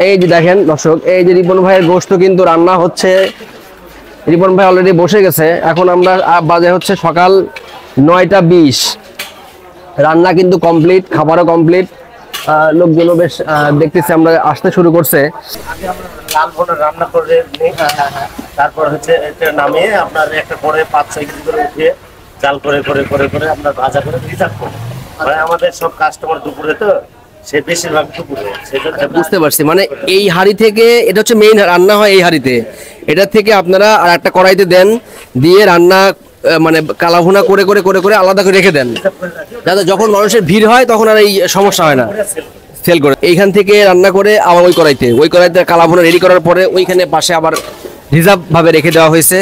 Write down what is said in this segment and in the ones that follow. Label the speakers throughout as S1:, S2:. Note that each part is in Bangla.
S1: এই যে দেখেন দর্শক, এই যে রিপন ভাইয়ের গোশত কিন্তু রান্না হচ্ছে। রিপন ভাই অলরেডি বসে গেছে। এখন আমরা বাজে হচ্ছে সকাল 9টা 20। রান্না কিন্তু কমপ্লিট, খাবারও কমপ্লিট। লোকজনও বেশ দেখতেছি আমরা আসতে শুরু করছে।
S2: আগে আমরা লাল ভুনা রান্না করে নিই, তারপর হচ্ছে এটা নামিয়ে আপনার একটা করে 5-6 কেজি করে উঠিয়ে জাল করে করে করে করে আপনার ভাজা করে রিজার্ভ করি। মানে আমাদের সব কাস্টমার দুপুরে তো সে বেশিরভাগ দুপুরে, সেজন্য
S1: বুঝতে পারছি। মানে এই হাঁড়ি থেকে, এটা হচ্ছে মেইন রান্না হয় এই হাঁড়িতে। এটা থেকে আপনারা আর একটা কড়াইতে দেন, দিয়ে রান্না মানে কালাভুনা করে করে করে করে আলাদা করে রেখে দেন, যাতে যখন মানুষের ভিড় হয় তখন আর এই সমস্যা হয় না। সেল করে এইখান থেকে রান্না করে আবার ওই কড়াইতে কালাভুনা রেডি করার পরে ওইখানে পাশে আবার রিজার্ভ ভাবে রেখে দেওয়া হয়েছে,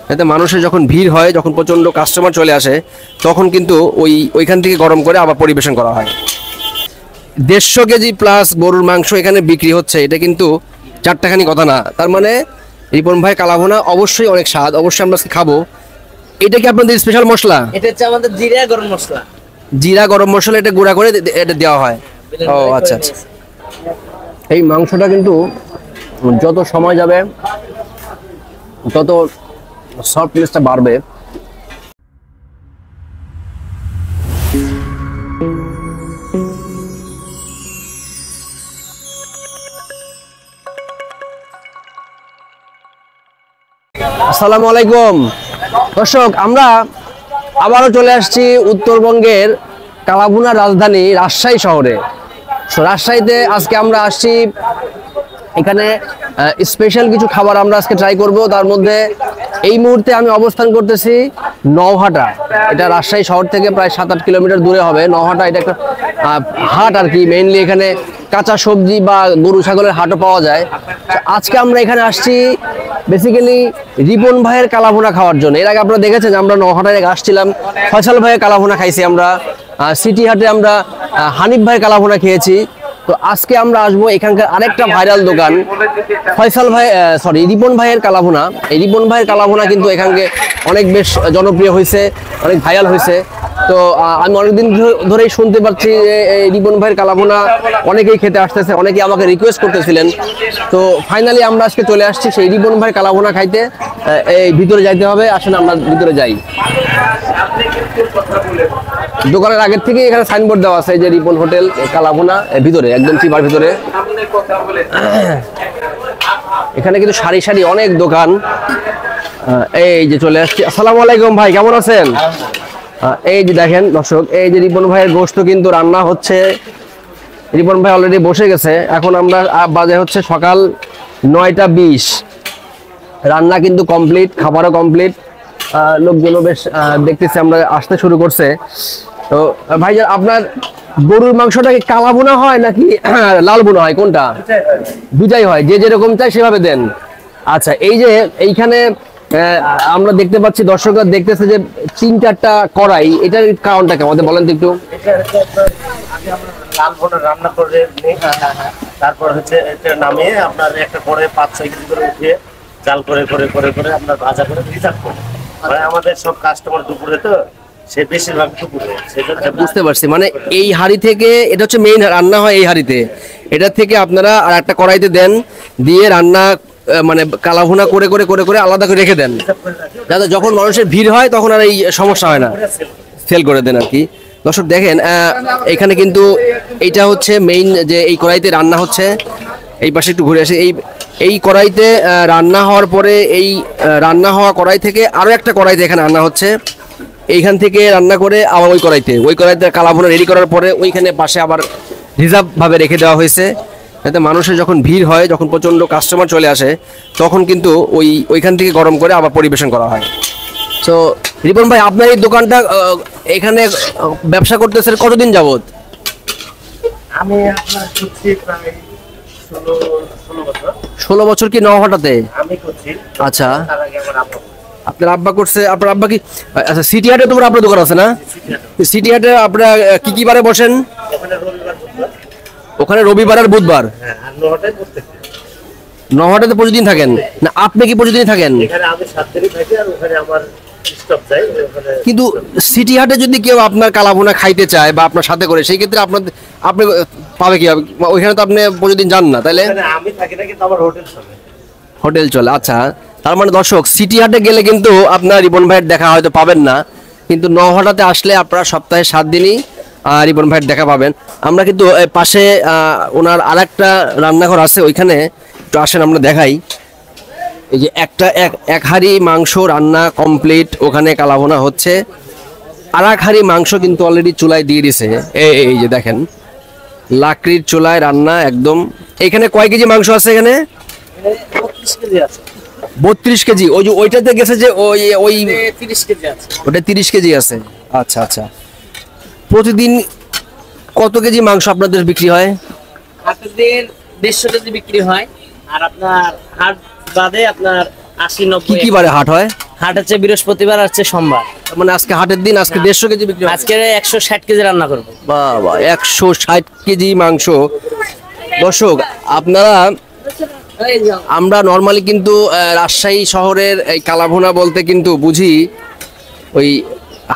S1: যাতে মানুষের যখন ভিড় হয়, যখন প্রচন্ড কাস্টমার চলে আসে, তখন কিন্তু ওইখান থেকে গরম করে আবার পরিবেশন করা হয়। 150 কেজি প্লাস গরুর মাংস এখানে বিক্রি হচ্ছে, এটা কিন্তু চারটাখানি কথা না। তার মানে রিপন ভাই কালাভুনা অবশ্যই অনেক স্বাদ, অবশ্যই আমরা খাবো। এটা কি আপনাদের স্পেশাল মশলা?
S3: এটা হচ্ছে আমাদের জিরা গরম মশলা।
S1: জিরা গরম মশলা এটা গুঁড়া করে এটা দেওয়া হয়। ও আচ্ছা আচ্ছা। এই মাংসটা কিন্তু যত সময় যাবে তত সফটনেসটা বাড়বে। আসসালামু আলাইকুম দর্শক, আমরা আবারও চলে আসছি উত্তরবঙ্গের কালাভুনার রাজধানী রাজশাহী শহরে। রাজশাহীতে আজকে আমরা আসছি, এখানে স্পেশাল কিছু খাবার আমরা আজকে ট্রাই করব। তার মধ্যে এই মুহূর্তে আমি অবস্থান করতেছি নওহাটা। এটা রাজশাহী শহর থেকে প্রায় 7-8 কিলোমিটার দূরে হবে নওহাটা। এটা একটা হাট আর কি, মেইনলি এখানে কাঁচা সবজি বা গরু ছাগলের হাটও পাওয়া যায়। আজকে আমরা এখানে আসছি বেসিক্যালি রিপন ভাইয়ের কালাভুনা খাওয়ার জন্য। এর আগে আপনারা দেখেছেন আমরা নওহাটায় আসছিলাম, ফয়সাল ভাইয়ের কালাভুনা খাইছি আমরা। সিটি হাটে আমরা হানিফ ভাইয়ের কালাভুনা খেয়েছি। তো আজকে আমরা আসবো এখানকার আরেকটা ভাইরাল দোকান, ফয়সাল ভাই রিপন ভাইয়ের কালাভুনা। এই রিপন ভাইয়ের কালাভুনা কিন্তু এখানকে অনেক বেশ জনপ্রিয় হয়েছে, অনেক ভাইরাল হয়েছে। তো আমি অনেকদিন ধরেই শুনতে পাচ্ছি যে এই রিপন ভাইয়ের কালাভুনা অনেকেই খেতে আসতেছে, অনেকেই আমাকে রিকোয়েস্ট করতেছিলেন। তো ফাইনালি আমরা আজকে চলে আসছি সেই রিপন ভাইয়ের কালাভুনা খাইতে। এই ভিতরে যাইতে হবে, আসলে আমরা ভিতরে যাই। দোকানের আগের থেকে এখানে সাইনবোর্ড দেওয়া আছে যে রিপন হোটেল কালাভুনা, ভিতরে একদম চিপার ভিতরে। এখানে কিন্তু সারি সারি অনেক দোকান। এই যে চলে আসছি। আসসালামু আলাইকুম ভাই, কেমন আছেন? এই যে দেখেন দর্শক, এই যে রিপন ভাইয়ের গোশত কিন্তু রান্না হচ্ছে। রিপন ভাই অলরেডি বসে গেছে। এখন আমরা বাজে হচ্ছে সকাল 9টা 20। রান্না কিন্তু কমপ্লিট, খাবারও কমপ্লিট। লোকজনও বেশ দেখতেছি আমরা আসতে শুরু করছে। তো ভাই, আপনার গরুর মাংসটা কি কালাভুনা হয় নাকি লাল ভুনা হয়, কোনটা? দুটাই হয়, যে যেরকম চাই সেভাবে দেন। আচ্ছা, এই যে এইখানে আমরা দেখতে পাচ্ছি, দর্শকরা দেখতেছে যে 3-4টা কড়াই, এটার কারণটা কেমন বলেন তো একটু।
S2: আগে আমরা লাল ভুনা রান্না করে নিই, তারপর হচ্ছে এটা নামিয়ে আপনার একটা করে 5-6 কেজি করে উঠিয়ে জাল করে করে করে করে আপনার ভাজা করে রিজার্ভ করি। মানে আমাদের সব কাস্টমার দুপুরে তো সে বেশিরভাগ দুপুরে, সেজন্য
S1: বুঝতে পারছি। মানে এই হাঁড়ি থেকে, এটা হচ্ছে মেইন রান্না হয় এই হাঁড়িতে। এটা থেকে আপনারা আর একটা কড়াইতে দেন, দিয়ে রান্না মানে কালাভুনা করে করে করে করে আলাদা করে রেখে দেন, যাতে যখন মানুষের ভিড় হয় তখন আর এই সমস্যা হয় না। সেল করে দেন আর কি। দর্শক দেখেন, এখানে কিন্তু এইটা হচ্ছে মেইন, যে এই কড়াইতে রান্না হচ্ছে। এই পাশে একটু ঘুরে আসি। এই কড়াইতে রান্না হওয়ার পরে এই রান্না হওয়া কড়াই থেকে আরো একটা কড়াইতে এখানে রান্না হচ্ছে। এইখান থেকে রান্না করে আবার ওই কড়াইতে কালাভুনা রেডি করার পরে ওইখানে পাশে আবার রিজার্ভ ভাবে রেখে দেওয়া হয়েছে, যাতে মানুষের যখন ভিড় হয়, যখন প্রচন্ড কাস্টমার চলে আসে, তখন কিন্তু ওইখান থেকে গরম করে আবার পরিবেশন করা হয়। তো রিপন ভাই, আপনার এই দোকানটা এখানে ব্যবসা করতেছেন কতদিন যাবত?
S2: আমি আপনার করছি প্রায়
S1: 16 বছর। কি নওহাটাতে?
S2: আমি করছি।
S1: আচ্ছা,
S2: তার আগে আমার আব্বা,
S1: আপনার আব্বা করছে। আপনার আব্বা কি? আচ্ছা, সিটি হাটে তোমার আপনার দোকান আছে না? সিটি হাটে আপনারা কি কি বারে বসেন? ওখানে রবিবার আর বুধবার।
S2: হ্যাঁ, আর নওহাটায় প্রত্যেক
S1: নওহাটাতে প্রতিদিন থাকেন না? আপনি কি প্রতিদিন থাকেন?
S2: এখানে আমি 7 দিনই থাকি, আর ওখানে আমার স্টপ যায় ওখানে।
S1: কিন্তু সিটি হাটে যদি কেউ আপনার কালাভুনা খাইতে চায় বা আপনার সাথে করে, সেই ক্ষেত্রে আপনি পাবে কি হবে? ওইখানে তো আপনি প্রতিদিন যান না, তাইলে
S2: এখানে আমি থাকি না, কিন্তু আমার হোটেল চলে।
S1: হোটেল চলে। আচ্ছা, তার মানে দর্শক, সিটি হাটে গেলে কিন্তু আপনার রিপন ভাইয়ের দেখা হয়তো পাবেন না, কিন্তু নওহাটাতে আসলে আপনারা সপ্তাহে 7 দিনই রিপন ভাইয়ের দেখা পাবেন। আমরা কিন্তু পাশে ওনার আরেকটা রান্নাঘর আছে, ওইখানে একটু আসেন আমরা দেখাই। এই যে এক হাঁড়ি মাংস রান্না কমপ্লিট, ওখানে কালাভুনা হচ্ছে। আর এক হাঁড়ি মাংস কিন্তু অলরেডি চুলায় দিয়ে দিছে। এই যে দেখেন, লাকড়ির চুলায় রান্না একদম। এখানে কয় কেজি মাংস আছে? এখানে
S3: 32 কেজি আছে।
S1: 32 কেজি। ওই যে ওইটাতে গেছে যে ওই
S3: 30 কেজি আছে।
S1: ওটা 30 কেজি আছে। আচ্ছা আচ্ছা, প্রতিদিন কত কেজি মাংস আপনাদের বিক্রি হয়?
S3: হাটের দিন 150 কেজি বিক্রি হয়। আর আপনার হাট বাদে আপনার 80-90।
S1: কি কি বারে হাট হয়?
S3: হাট হচ্ছে বৃহস্পতিবার, আর হচ্ছে সোমবার।
S1: তার মানে আজকে হাটের দিন, আজকে 150 কেজি বিক্রি হয়।
S3: আজকে 160 কেজি রান্না করবো।
S1: বাবা, 160 কেজি মাংস। দর্শক, আপনারা, আমরা নর্মালি কিন্তু রাজশাহী শহরের এই কালাভুনা বলতে কিন্তু বুঝি ওই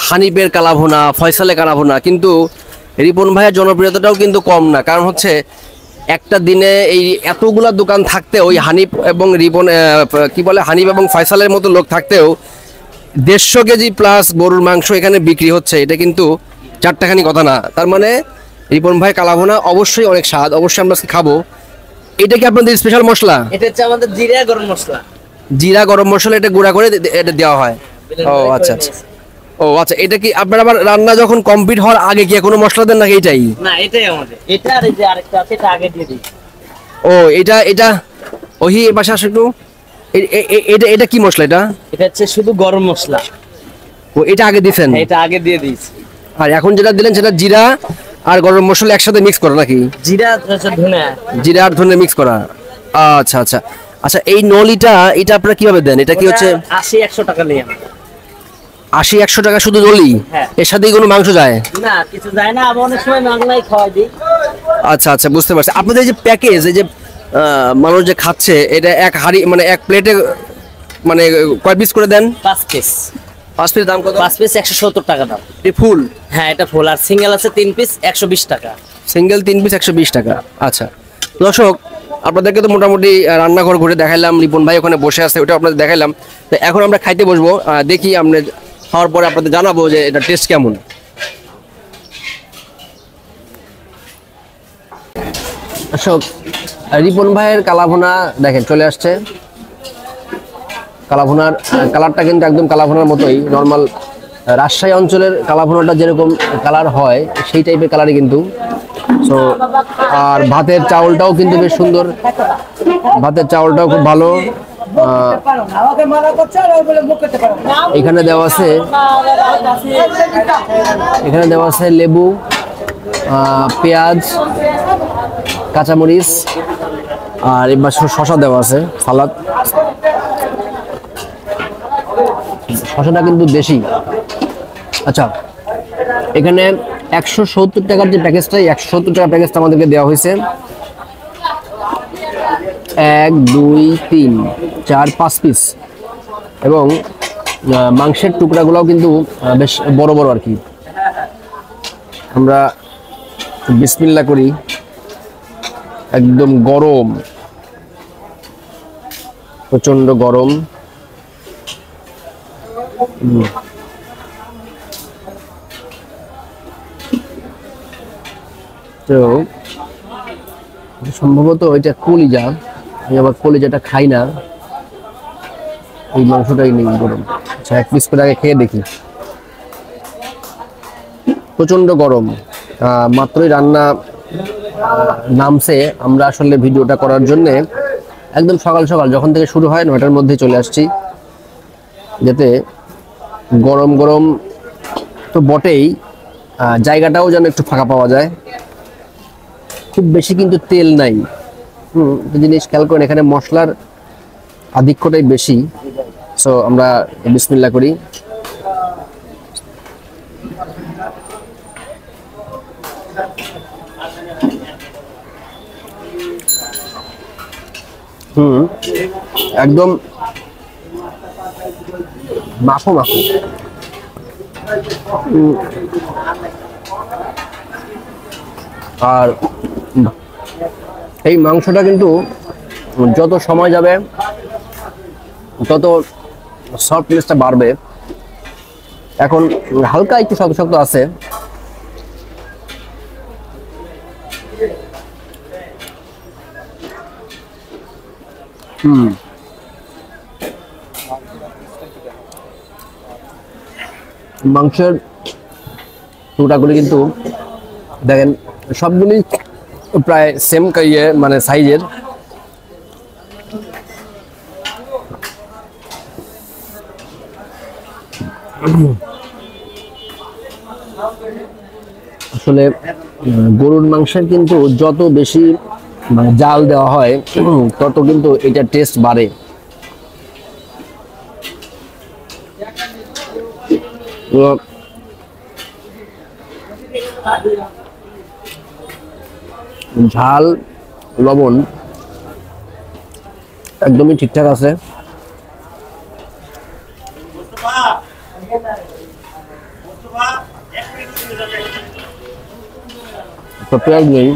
S1: হানিফের কালাভুনা, ফয়সালের কালাভুনা, কিন্তু রিপন ভাইয়ের জনপ্রিয়তাটাও কিন্তু কম না। কারণ হচ্ছে একটা দিনে এই এতগুলা দোকান থাকতে, ওই হানিফ এবং রিপন কি বলে, হানিফ এবং ফয়সালের মতো লোক থাকতেও 150 কেজি প্লাস গরুর মাংস এখানে বিক্রি হচ্ছে, এটা কিন্তু চারটাখানি কথা না। তার মানে রিপন ভাই কালাভুনা অবশ্যই অনেক স্বাদ, অবশ্যই আমরা আজকে খাবো। এটা কি আপনাদের স্পেশাল মশলা?
S3: এটা হচ্ছে আমাদের জিরা গরম মশলা।
S1: জিরা গরম মশলা, এটা গুঁড়া করে এটা দেওয়া হয়। ও আচ্ছা আচ্ছা, ও আচ্ছা। এটা কি আপনার আবার রান্না যখন কমপ্লিট হওয়ার আগে কি কোনো মশলা দেন নাকি এটাই?
S3: না, এটাই আমাদের। এটা আর এই যে আরেকটা আছে, এটা আগে দিয়ে দিই।
S1: ও এটা ওই এর পাশে আসে একটু। এটা এটা কি মশলা এটা?
S3: এটা হচ্ছে শুধু গরম মশলা।
S1: ও, এটা আগে দিছেন?
S3: এটা আগে দিয়ে দিয়েছি।
S1: আর এখন যেটা দিলেন সেটা জিরা আর গরম মশলা একসাথে মিক্স করা নাকি?
S3: জিরা হচ্ছে ধনে।
S1: জিরা আর ধনে মিক্স করা। আচ্ছা আচ্ছা আচ্ছা। এই নলিটা, এটা আপনারা কিভাবে দেন? এটা কি হচ্ছে
S3: 80-100 টাকা নিয়ে আমরা।
S1: 80-100 টাকা শুধু নলি?
S3: হ্যাঁ।
S1: এর সাথে কোনো মাংস যায়
S3: না, কিছু যায় না। আবার অনেক সময় বাংলায় খাওয়াই দিই।
S1: আচ্ছা আচ্ছা, বুঝতে পারছি। আপনাদের এই যে প্যাকেজ, এই যে মানুষ যে খাচ্ছে, এটা এক হাঁড়ি মানে এক প্লেটে মানে কয় পিস করে দেন?
S3: 5 পিস।
S1: 5 পিস দাম কত?
S3: 5 পিস 170 টাকা দাম।
S1: এই ফুল?
S3: হ্যাঁ, এটা ফুল। আর সিঙ্গেল আছে 3 পিস 120 টাকা।
S1: সিঙ্গেল 3 পিস 120 টাকা। আচ্ছা দর্শক, আপনাদেরকে তো মোটামুটি রান্নাঘর ঘুরে দেখাইলাম, রিপন ভাই ওখানে বসে আছে, ওটা আপনাদের দেখাইলাম। তো এখন আমরা খাইতে বসবো। দেখি আমরা খাওয়ার পরে আপনাদের জানাবো যে এটা টেস্ট কেমন। দর্শক, রিপন ভাইয়ের কালাভুনা দেখেন চলে আসছে। কালাভুনার কালারটা কিন্তু একদম কালাভুনার মতোই, নর্মাল রাজশাহী অঞ্চলের কালাভুনাটা যেরকম কালার হয় সেই টাইপের কালারই কিন্তু। সো আর ভাতের চাউলটাও কিন্তু বেশ সুন্দর, ভাতের চাউলটাও খুব ভালো। এখানে দেওয়া আছে, এখানে দেওয়া আছে লেবু, পেঁয়াজ, কাঁচামরিচ, আর এবার শসা দেওয়া আছে, সালাদ। শসাটা কিন্তু দেশি। আচ্ছা, এখানে 170 টাকার যে প্যাকেজটা, 170 টাকার প্যাকেজটা আমাদেরকে দেওয়া হয়েছে। 1 2 3 4 5 পিস, এবং মাংসের টুকরাগুলোও কিন্তু বেশ বড় বড় আর কি। আমরা বিসমিল্লাহ করি। একদম গরম, প্রচন্ড গরম। তো সম্ভবত এটা কলিজা, আমি আবার কলিজাটা খাই না, এই মাংসটাই নেই গরম। আচ্ছা, 1 পিস করে আগে খেয়ে দেখি। প্রচন্ড গরম, মাত্রই রান্না নামছে। আমরা আসলে ভিডিওটা করার জন্য একদম সকাল সকাল যখন থেকে শুরু হয় 9টার মধ্যে চলে আসছি, যাতে গরম গরম তো বটেই, জায়গাটাও যেন একটু ফাঁকা পাওয়া যায়। খুব বেশি কিন্তু তেল নাই। জিনিস খেয়াল করেন, এখানে মশলার আধিক্যটাই বেশি। সো আমরা বিসমিল্লাহ করি। একদম মাখো মাখো। আর এই মাংসটা কিন্তু যত সময় যাবে তত সফটনেসটা বাড়বে। এখন হালকা একটু শক্ত শক্ত আছে। মাংসের টুকরাগুলি কিন্তু দেখেন সবগুলি প্রায় সেম মানে সাইজের। আসলে গরুর মাংসের কিন্তু যত বেশি মানে জাল দেওয়া হয় তত কিন্তু এটা টেস্ট বাড়ে। ঝাল লবণ একদমই ঠিকঠাক আছে। তো পেঁয়াজ নেই।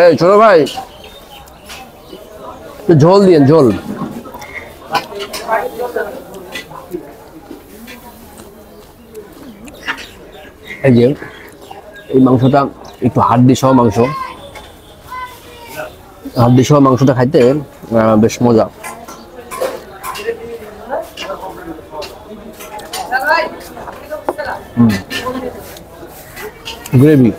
S1: এই ছোট ভাই একটু ঝোল দিন, ঝোল। এই যে এই মাংসটা একটু হাড্ডি সহ মাংস, হাড্ডি সহ মাংসটা খাইতে বেশ মজা। গ্রেভি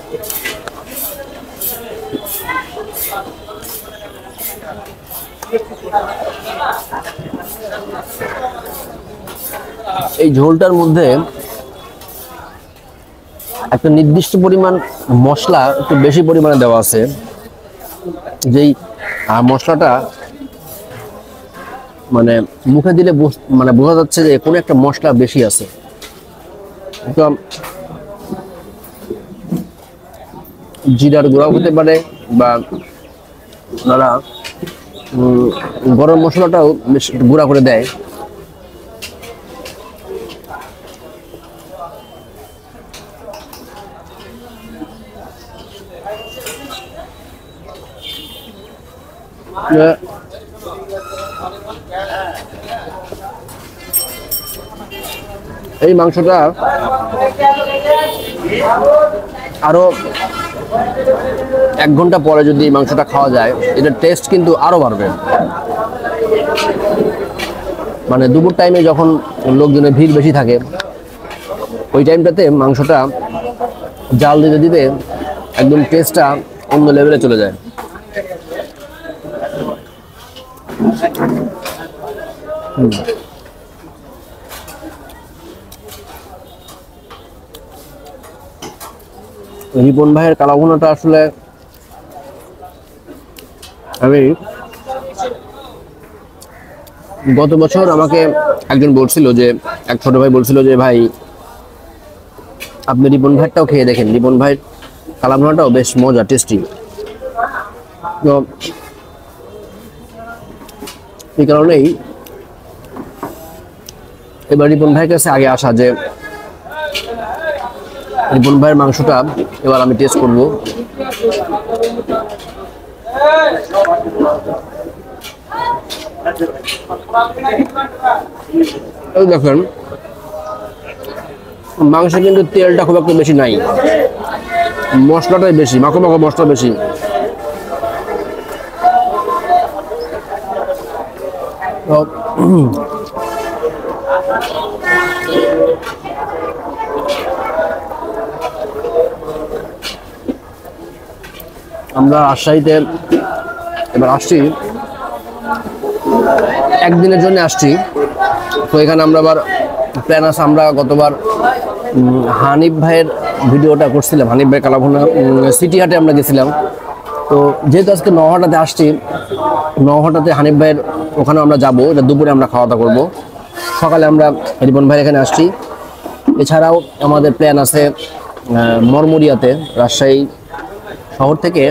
S1: এই ঝোলটার মধ্যে একটা নির্দিষ্ট পরিমাণ মশলা একটু বেশি পরিমাণে দেওয়া আছে, যেই মশলাটা মানে মুখে দিলে মানে বোঝা যাচ্ছে যে কোনো একটা মশলা বেশি আছে। একদম জিরার গুঁড়াও হতে পারে বা ওনারা গরম মশলাটাও বেশ গুঁড়া করে দেয়। এই মাংসটা আরো 1 ঘন্টা পরে যদি এই মাংসটা খাওয়া যায় এটার টেস্ট কিন্তু আরো বাড়বে। মানে দুপুর টাইমে যখন লোকজনের ভিড় বেশি থাকে ওই টাইমটাতে মাংসটা জাল দিতে দিতে একদম টেস্টটা অন্য লেভেলে চলে যায়। রিপন ভাইয়ের কালাভুনাটা আসলে আমি গত বছর আমাকে একজন বলছিল যে, এক ছোট ভাই বলছিল যে ভাই আপনি রিপন ভাইটাও খেয়ে দেখেন, রিপন ভাইয়ের কালাভুনাটাও বেশ মজা, টেস্টি। তো এই কারণেই এবার রিপন ভাইয়ের কাছে আগে আসা, যে রিপন ভাইয়ের মাংসটা এবার আমি টেস্ট করব। দেখেন মাংসে কিন্তু তেলটা খুব একটা বেশি নাই, মশলাটাই বেশি, মাখো মাখো মশলা বেশি। আমরা রাজশাহীতে এবার আসছি, একদিনের জন্য আসছি। তো এখানে আমরা আবার প্ল্যান আছে, আমরা গতবার হানিফ ভাইয়ের ভিডিওটা করছিলাম, হানিফ ভাই কালাভুনা সিটি হাটে আমরা গেছিলাম। তো যেহেতু আজকে নওহাটাতে আসছি, নওহাটাতে হানিফ ভাইয়ের ওখানে আমরা যাব, এটা দুপুরে আমরা খাওয়া দাওয়া করবো। সকালে আমরা রিপন ভাইয়ের এখানে আসছি। এছাড়াও আমাদের প্ল্যান আছে মরমরিয়াতে, রাজশাহী শহর থেকে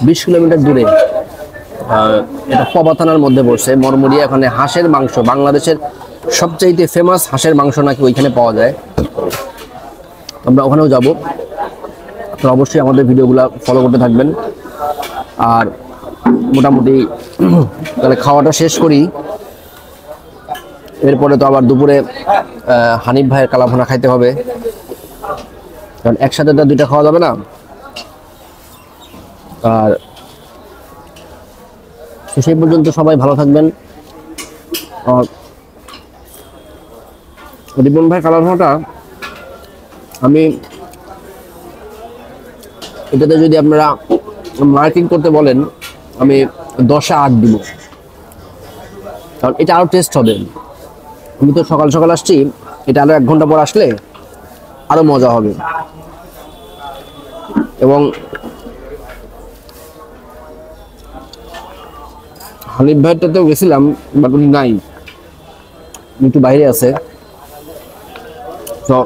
S1: 20 কিলোমিটার দূরে, এটা পবা থানার মধ্যে পড়ছে মরমরিয়া। এখানে হাঁসের মাংস, বাংলাদেশের সবচাইতে ফেমাস হাঁসের মাংস নাকি ওইখানে পাওয়া যায়। আমরা ওখানেও যাব। তো অবশ্যই আমাদের ভিডিওগুলো ফলো করতে থাকবেন। আর মোটামুটি তাহলে খাওয়াটা শেষ করি, এরপরে তো আবার দুপুরে হানিফ ভাইয়ের কালাভুনা খাইতে হবে, কারণ একসাথে তো দুইটা খাওয়া যাবে না। আর সেই পর্যন্ত সবাই ভালো থাকবেন। আর রিপন ভাই কালাভুনাটা আমি এটাতে যদি আপনারা মার্কিং করতে বলেন, আমি 10-এ 8 দিব, কারণ এটা আরো টেস্ট হবে। আমি তো সকাল সকাল আসছি, এটা আরো 1 ঘন্টা পর আসলে আরো মজা হবে। এবং হানিফ ভাইটাতেও গেছিলাম, বাট উনি নাই, একটু বাইরে আছে। তো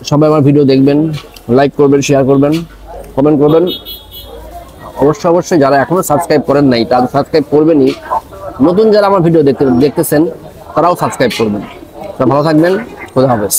S1: সবাই আমার ভিডিও দেখবেন, লাইক করবেন, শেয়ার করবেন, কমেন্ট করবেন। অবশ্যই যারা এখনো সাবস্ক্রাইব করেন নাই তারা সাবস্ক্রাইব করবেনই। নতুন যারা আমার ভিডিও দেখতেছেন তারাও সাবস্ক্রাইব করবেন। তো ভালো থাকবেন, খোদা হাফেজ।